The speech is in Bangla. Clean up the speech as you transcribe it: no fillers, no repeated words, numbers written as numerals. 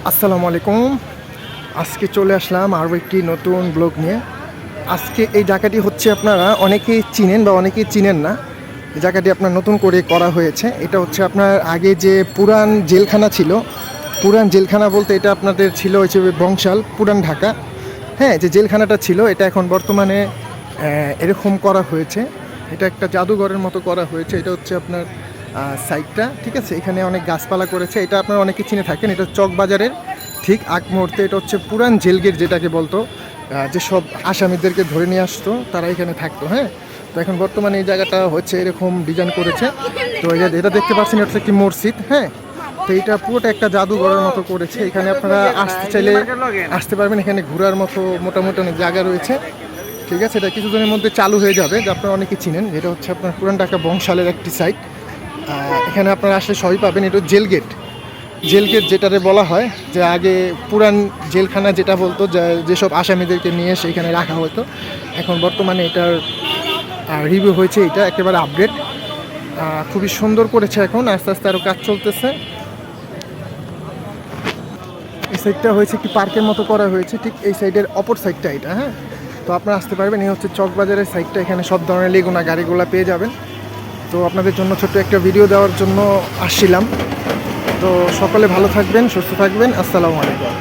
আসসালামু আলাইকুম। আজকে চলে আসলাম আরও একটি নতুন ব্লগ নিয়ে। আজকে এই জায়গাটি হচ্ছে আপনারা অনেকেই চিনেন বা অনেকেই চিনেন না। এই জায়গাটি আপনার নতুন করে করা হয়েছে। এটা হচ্ছে আপনার আগে যে পুরান জেলখানা ছিল, পুরান জেলখানা বলতে এটা আপনাদের ছিল হচ্ছে বংশাল পুরান ঢাকা। হ্যাঁ, যে জেলখানাটা ছিল এটা এখন বর্তমানে এরকম করা হয়েছে। এটা একটা জাদুঘরের মতো করা হয়েছে। এটা হচ্ছে আপনার সাইডটা, ঠিক আছে। এখানে অনেক গাছপালা করেছে। এটা আপনারা অনেকে চিনে থাকেন। এটা চকবাজারের ঠিক আগ মুহূর্তে এটা হচ্ছে পুরান জেল গেট, যেটাকে বলতো যেসব আসামিদেরকে ধরে নিয়ে আসতো তারা এখানে থাকতো। হ্যাঁ, তো এখন বর্তমানে এই জায়গাটা হচ্ছে এরকম ডিজাইন করেছে। তো এটা দেখতে পাচ্ছেন, এটা হচ্ছে একটি মসজিদ। হ্যাঁ, তো এটা পুরোটা একটা জাদুঘরের মতো করেছে। এখানে আপনারা আসতে চাইলে আসতে পারবেন। এখানে ঘোরার মতো মোটামুটি অনেক জায়গা রয়েছে, ঠিক আছে। এটা কিছুদিনের মধ্যে চালু হয়ে যাবে, যে আপনারা অনেকে চিনেন। এটা হচ্ছে আপনার পুরান ঢাকা বংশালের একটি সাইট। এখানে আপনারা আসলে সবই পাবেন। এটা জেল গেট, জেল গেট যেটারে বলা হয়, যে আগে পুরান জেলখানা যেটা বলতো, যেসব আসামিদেরকে নিয়ে সেইখানে রাখা হতো। এখন বর্তমানে এটার রিভিউ হয়েছে, এটা একেবারে আপডেট, খুবই সুন্দর করেছে। এখন আস্তে আস্তে আরও কাজ চলতেছে। এই সাইডটা হয়েছে কি পার্কের মতো করা হয়েছে, ঠিক এই সাইডের অপর সাইডটা এটা। হ্যাঁ, তো আপনারা আসতে পারবেন। এই হচ্ছে চকবাজারের সাইডটা। এখানে সব ধরনের লেগুনা গাড়িগুলো পেয়ে যাবেন। তো আপনাদের জন্য ছোট্ট একটা ভিডিও দেওয়ার জন্য আসছিলাম। তো সকলে ভালো থাকবেন, সুস্থ থাকবেন। আসসালামু আলাইকুম।